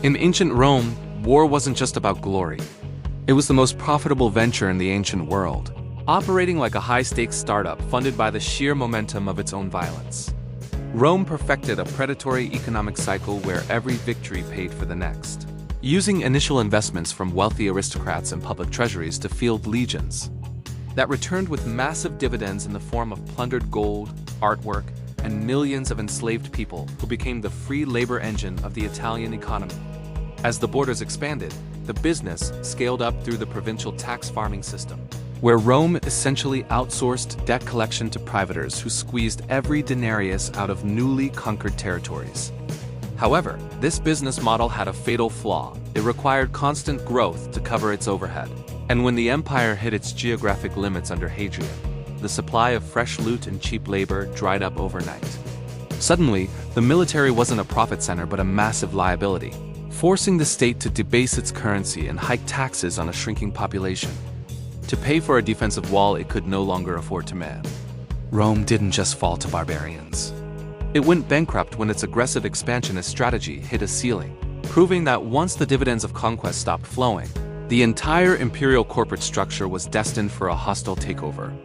In ancient Rome, war wasn't just about glory. It was the most profitable venture in the ancient world, operating like a high-stakes startup funded by the sheer momentum of its own violence. Rome perfected a predatory economic cycle where every victory paid for the next, using initial investments from wealthy aristocrats and public treasuries to field legions that returned with massive dividends in the form of plundered gold, artwork, and millions of enslaved people who became the free labor engine of the Italian economy. As the borders expanded, the business scaled up through the provincial tax farming system, where Rome essentially outsourced debt collection to privators who squeezed every denarius out of newly conquered territories. However, this business model had a fatal flaw. It required constant growth to cover its overhead. And when the empire hit its geographic limits under Hadrian, the supply of fresh loot and cheap labor dried up overnight. Suddenly, the military wasn't a profit center but a massive liability, forcing the state to debase its currency and hike taxes on a shrinking population to pay for a defensive wall it could no longer afford to man. Rome didn't just fall to barbarians. It went bankrupt when its aggressive expansionist strategy hit a ceiling, proving that once the dividends of conquest stopped flowing, the entire imperial corporate structure was destined for a hostile takeover.